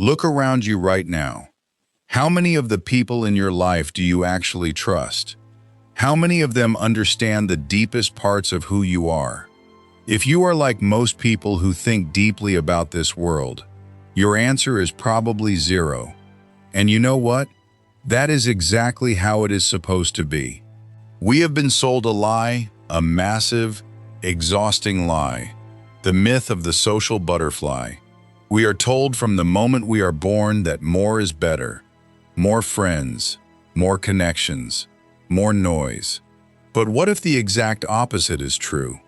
Look around you right now. How many of the people in your life do you actually trust? How many of them understand the deepest parts of who you are? If you are like most people who think deeply about this world, your answer is probably zero. And you know what? That is exactly how it is supposed to be. We have been sold a lie, a massive, exhausting lie, the myth of the social butterfly. We are told from the moment we are born that more is better. More friends, more connections, more noise. But what if the exact opposite is true?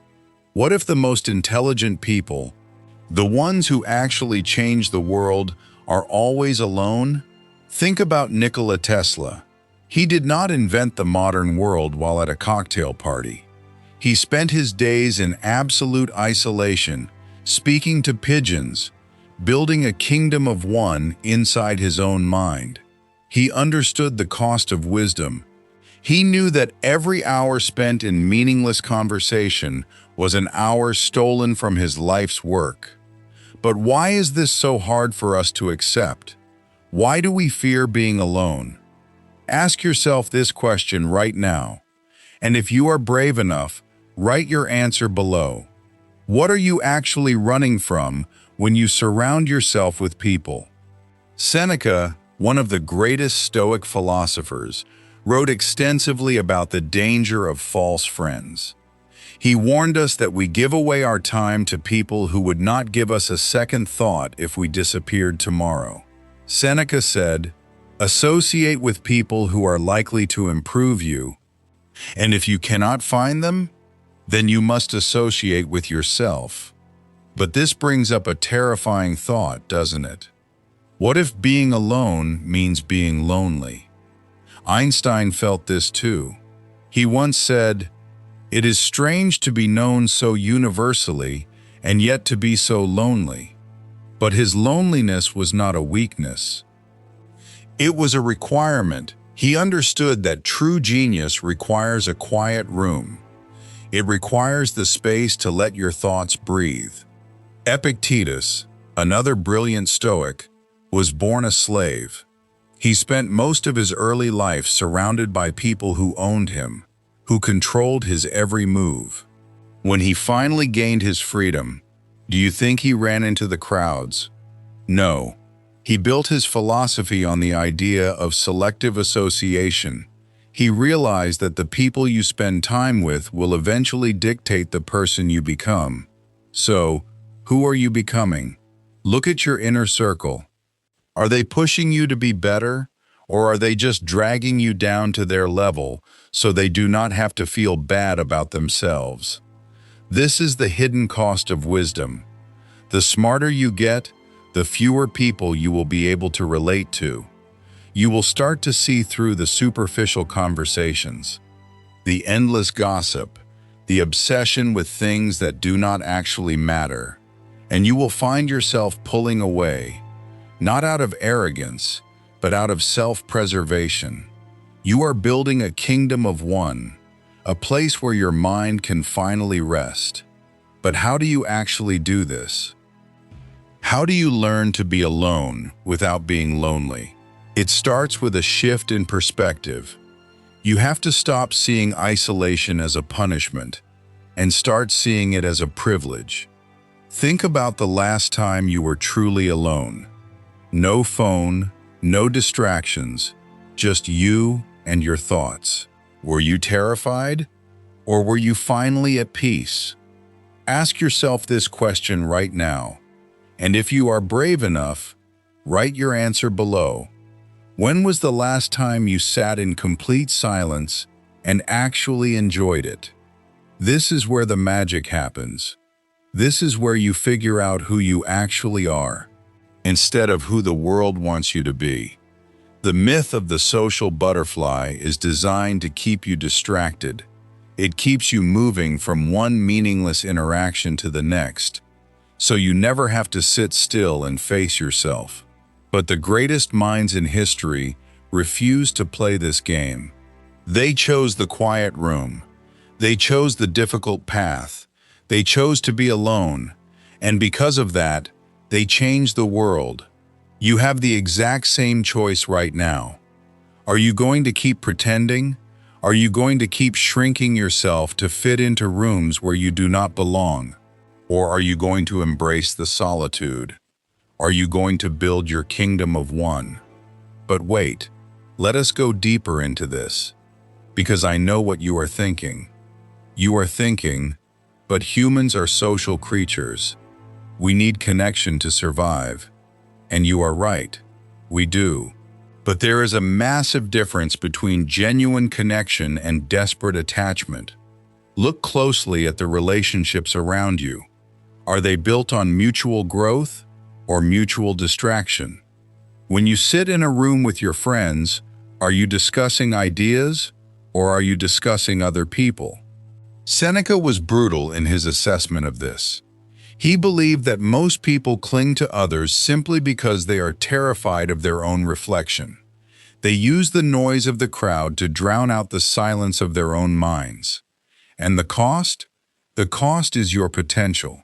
What if the most intelligent people, the ones who actually change the world, are always alone? Think about Nikola Tesla. He did not invent the modern world while at a cocktail party. He spent his days in absolute isolation, speaking to pigeons, building a kingdom of one inside his own mind. He understood the cost of wisdom. He knew that every hour spent in meaningless conversation was an hour stolen from his life's work. But why is this so hard for us to accept? Why do we fear being alone? Ask yourself this question right now. And if you are brave enough, write your answer below. What are you actually running from when you surround yourself with people? Seneca, one of the greatest Stoic philosophers, wrote extensively about the danger of false friends. He warned us that we give away our time to people who would not give us a second thought if we disappeared tomorrow. Seneca said, "Associate with people who are likely to improve you, and if you cannot find them, then you must associate with yourself." But this brings up a terrifying thought, doesn't it? What if being alone means being lonely? Einstein felt this too. He once said, "It is strange to be known so universally and yet to be so lonely." But his loneliness was not a weakness. It was a requirement. He understood that true genius requires a quiet room. It requires the space to let your thoughts breathe. Epictetus, another brilliant Stoic, was born a slave. He spent most of his early life surrounded by people who owned him, who controlled his every move. When he finally gained his freedom, do you think he ran into the crowds? No. He built his philosophy on the idea of selective association. He realized that the people you spend time with will eventually dictate the person you become. So, who are you becoming? Look at your inner circle. Are they pushing you to be better, or are they just dragging you down to their level so they do not have to feel bad about themselves? This is the hidden cost of wisdom. The smarter you get, the fewer people you will be able to relate to. You will start to see through the superficial conversations, the endless gossip, the obsession with things that do not actually matter, and you will find yourself pulling away, not out of arrogance, but out of self-preservation. You are building a kingdom of one, a place where your mind can finally rest. But how do you actually do this? How do you learn to be alone without being lonely? It starts with a shift in perspective. You have to stop seeing isolation as a punishment and start seeing it as a privilege. Think about the last time you were truly alone. No phone, no distractions, just you and your thoughts. Were you terrified? Or were you finally at peace? Ask yourself this question right now. And if you are brave enough, write your answer below. When was the last time you sat in complete silence and actually enjoyed it? This is where the magic happens. This is where you figure out who you actually are, instead of who the world wants you to be. The myth of the social butterfly is designed to keep you distracted. It keeps you moving from one meaningless interaction to the next, so you never have to sit still and face yourself. But the greatest minds in history refused to play this game. They chose the quiet room. They chose the difficult path. They chose to be alone, and because of that, they changed the world. You have the exact same choice right now. Are you going to keep pretending? Are you going to keep shrinking yourself to fit into rooms where you do not belong? Or are you going to embrace the solitude? Are you going to build your kingdom of one? But wait, let us go deeper into this, because I know what you are thinking. You are thinking, but humans are social creatures. We need connection to survive. And you are right, we do. But there is a massive difference between genuine connection and desperate attachment. Look closely at the relationships around you. Are they built on mutual growth or mutual distraction? When you sit in a room with your friends, are you discussing ideas or are you discussing other people? Seneca was brutal in his assessment of this. He believed that most people cling to others simply because they are terrified of their own reflection. They use the noise of the crowd to drown out the silence of their own minds. And the cost? The cost is your potential.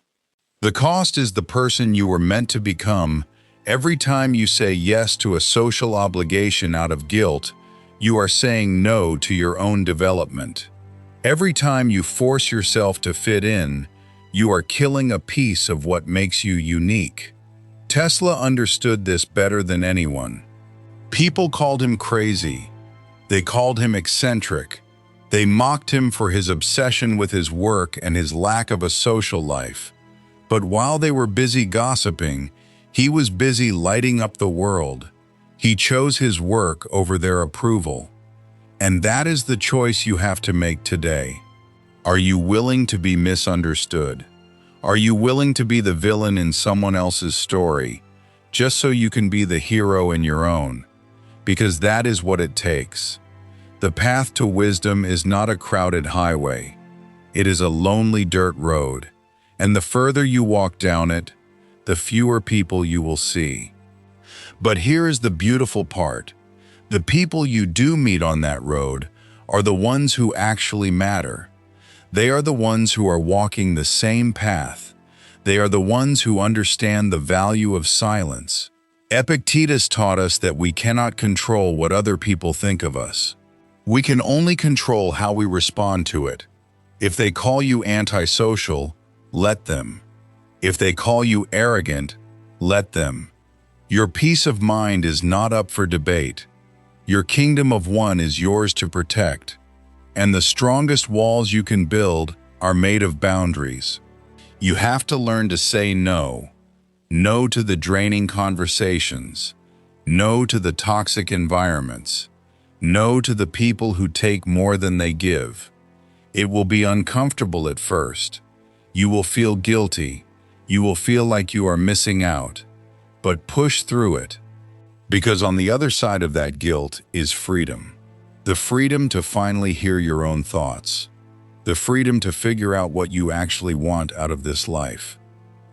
The cost is the person you were meant to become. Every time you say yes to a social obligation out of guilt, you are saying no to your own development. Every time you force yourself to fit in, you are killing a piece of what makes you unique. Tesla understood this better than anyone. People called him crazy. They called him eccentric. They mocked him for his obsession with his work and his lack of a social life. But while they were busy gossiping, he was busy lighting up the world. He chose his work over their approval. And that is the choice you have to make today. Are you willing to be misunderstood? Are you willing to be the villain in someone else's story, just so you can be the hero in your own? Because that is what it takes. The path to wisdom is not a crowded highway. It is a lonely dirt road, and the further you walk down it, the fewer people you will see. But here is the beautiful part. The people you do meet on that road are the ones who actually matter. They are the ones who are walking the same path. They are the ones who understand the value of silence. Epictetus taught us that we cannot control what other people think of us. We can only control how we respond to it. If they call you antisocial, let them. If they call you arrogant, let them. Your peace of mind is not up for debate. Your kingdom of one is yours to protect. And the strongest walls you can build are made of boundaries. You have to learn to say no. No to the draining conversations. No to the toxic environments. No to the people who take more than they give. It will be uncomfortable at first. You will feel guilty. You will feel like you are missing out. But push through it. Because on the other side of that guilt is freedom. The freedom to finally hear your own thoughts. The freedom to figure out what you actually want out of this life.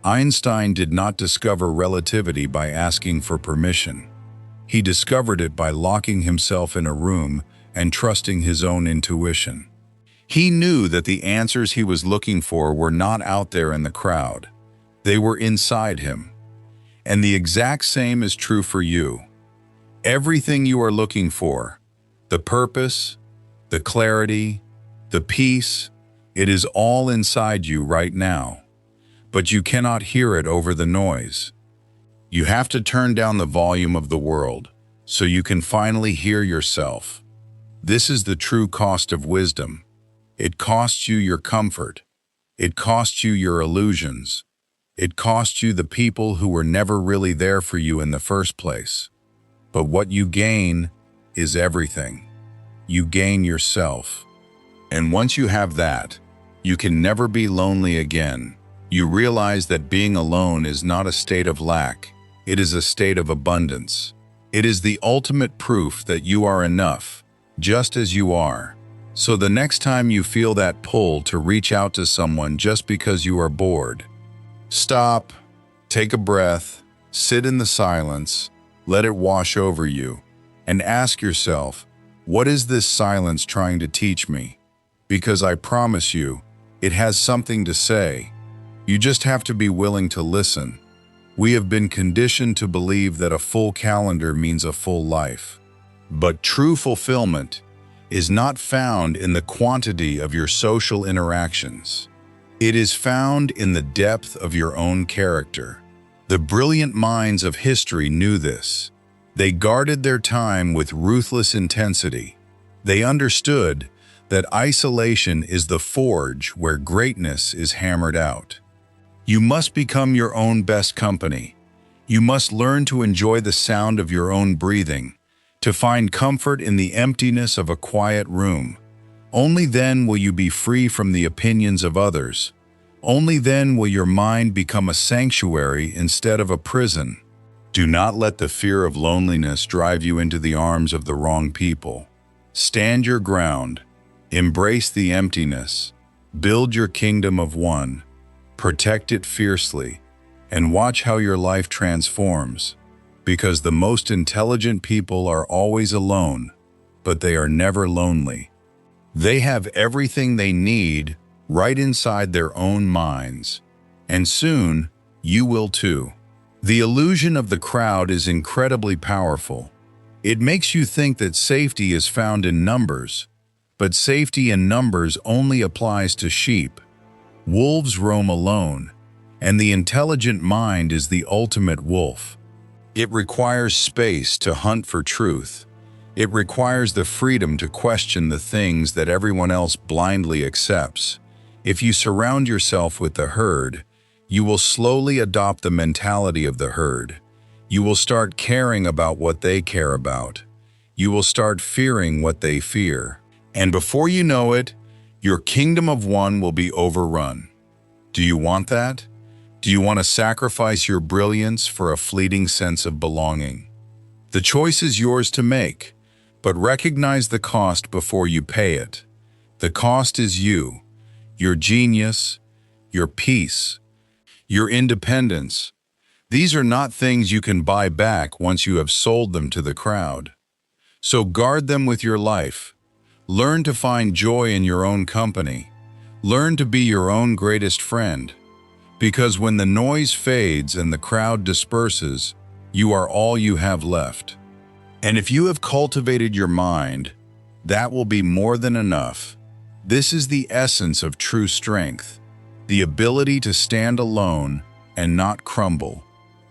Einstein did not discover relativity by asking for permission. He discovered it by locking himself in a room and trusting his own intuition. He knew that the answers he was looking for were not out there in the crowd. They were inside him. And the exact same is true for you. Everything you are looking for, the purpose, the clarity, the peace, it is all inside you right now. But you cannot hear it over the noise. You have to turn down the volume of the world so you can finally hear yourself. This is the true cost of wisdom. It costs you your comfort. It costs you your illusions. It costs you the people who were never really there for you in the first place. But what you gain is everything. You gain yourself. And once you have that, you can never be lonely again. You realize that being alone is not a state of lack. It is a state of abundance. It is the ultimate proof that you are enough, just as you are. So the next time you feel that pull to reach out to someone just because you are bored, stop, take a breath, sit in the silence, let it wash over you, and ask yourself, what is this silence trying to teach me? Because I promise you, it has something to say. You just have to be willing to listen. We have been conditioned to believe that a full calendar means a full life. But true fulfillment is not found in the quantity of your social interactions. It is found in the depth of your own character. The brilliant minds of history knew this. They guarded their time with ruthless intensity. They understood that isolation is the forge where greatness is hammered out. You must become your own best company. You must learn to enjoy the sound of your own breathing, to find comfort in the emptiness of a quiet room. Only then will you be free from the opinions of others. Only then will your mind become a sanctuary instead of a prison. Do not let the fear of loneliness drive you into the arms of the wrong people. Stand your ground. Embrace the emptiness. Build your kingdom of one. Protect it fiercely, and watch how your life transforms. Because the most intelligent people are always alone, but they are never lonely. They have everything they need right inside their own minds. And soon, you will too. The illusion of the crowd is incredibly powerful. It makes you think that safety is found in numbers, but safety in numbers only applies to sheep. Wolves roam alone, and the intelligent mind is the ultimate wolf. It requires space to hunt for truth. It requires the freedom to question the things that everyone else blindly accepts. If you surround yourself with the herd, you will slowly adopt the mentality of the herd. You will start caring about what they care about. You will start fearing what they fear. And before you know it, your kingdom of one will be overrun. Do you want that? Do you want to sacrifice your brilliance for a fleeting sense of belonging? The choice is yours to make, but recognize the cost before you pay it. The cost is you, your genius, your peace, your independence. These are not things you can buy back once you have sold them to the crowd. So guard them with your life. Learn to find joy in your own company. Learn to be your own greatest friend. Because when the noise fades and the crowd disperses, you are all you have left. And if you have cultivated your mind, that will be more than enough. This is the essence of true strength, the ability to stand alone and not crumble,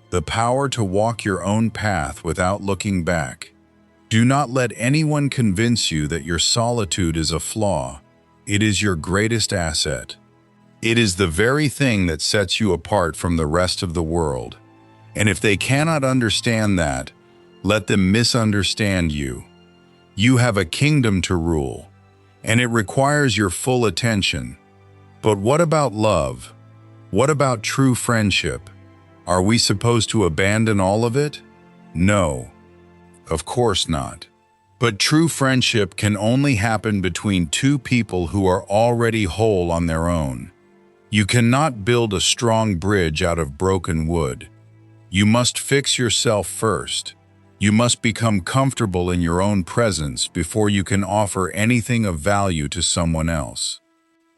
the power to walk your own path without looking back. Do not let anyone convince you that your solitude is a flaw. It is your greatest asset. It is the very thing that sets you apart from the rest of the world. And if they cannot understand that, let them misunderstand you. You have a kingdom to rule, and it requires your full attention. But what about love? What about true friendship? Are we supposed to abandon all of it? No. Of course not. But true friendship can only happen between two people who are already whole on their own. You cannot build a strong bridge out of broken wood. You must fix yourself first. You must become comfortable in your own presence before you can offer anything of value to someone else.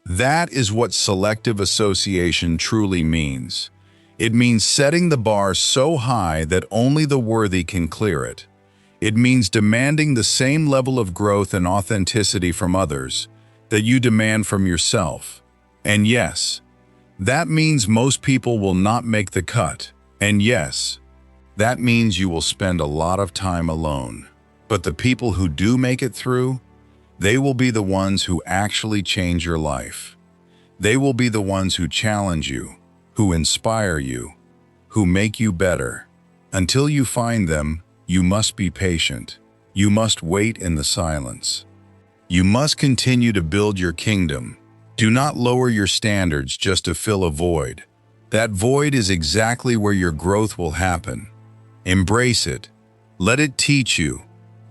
That is what selective association truly means. It means setting the bar so high that only the worthy can clear it. It means demanding the same level of growth and authenticity from others that you demand from yourself. And yes, that means most people will not make the cut. And yes, that means you will spend a lot of time alone. But the people who do make it through, they will be the ones who actually change your life. They will be the ones who challenge you, who inspire you, who make you better. Until you find them, you must be patient. You must wait in the silence. You must continue to build your kingdom. Do not lower your standards just to fill a void. That void is exactly where your growth will happen. Embrace it. Let it teach you.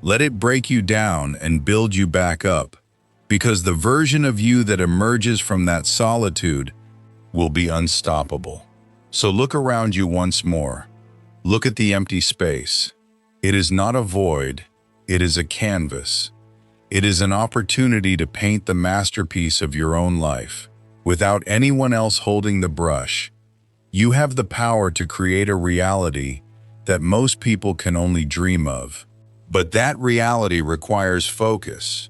Let it break you down and build you back up. Because the version of you that emerges from that solitude will be unstoppable. So look around you once more. Look at the empty space. It is not a void, it is a canvas. It is an opportunity to paint the masterpiece of your own life, without anyone else holding the brush. You have the power to create a reality that most people can only dream of. But that reality requires focus.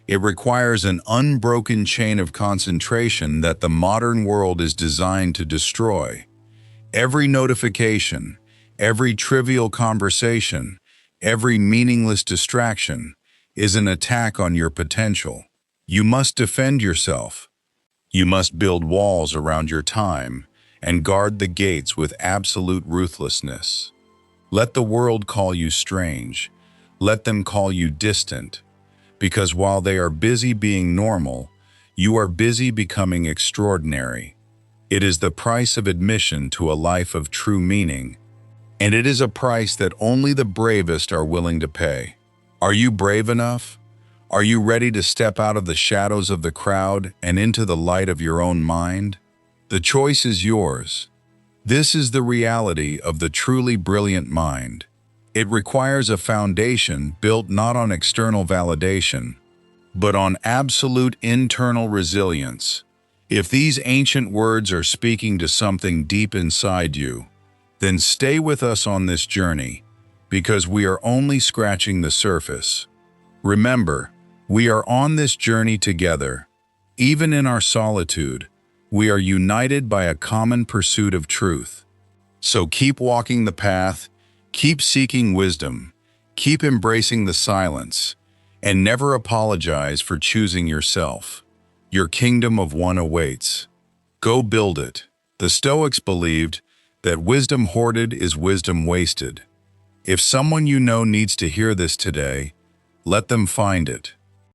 It requires an unbroken chain of concentration that the modern world is designed to destroy. Every notification, every trivial conversation, every meaningless distraction is an attack on your potential. You must defend yourself. You must build walls around your time and guard the gates with absolute ruthlessness. Let the world call you strange. Let them call you distant. Because while they are busy being normal, you are busy becoming extraordinary. It is the price of admission to a life of true meaning, and it is a price that only the bravest are willing to pay. Are you brave enough? Are you ready to step out of the shadows of the crowd and into the light of your own mind? The choice is yours. This is the reality of the truly brilliant mind. It requires a foundation built not on external validation, but on absolute internal resilience. If these ancient words are speaking to something deep inside you, then stay with us on this journey, because we are only scratching the surface. Remember, we are on this journey together. Even in our solitude, we are united by a common pursuit of truth. So keep walking the path, keep seeking wisdom, keep embracing the silence, and never apologize for choosing yourself. Your kingdom of one awaits. Go build it. The Stoics believed that wisdom hoarded is wisdom wasted. If someone you know needs to hear this today, let them find it.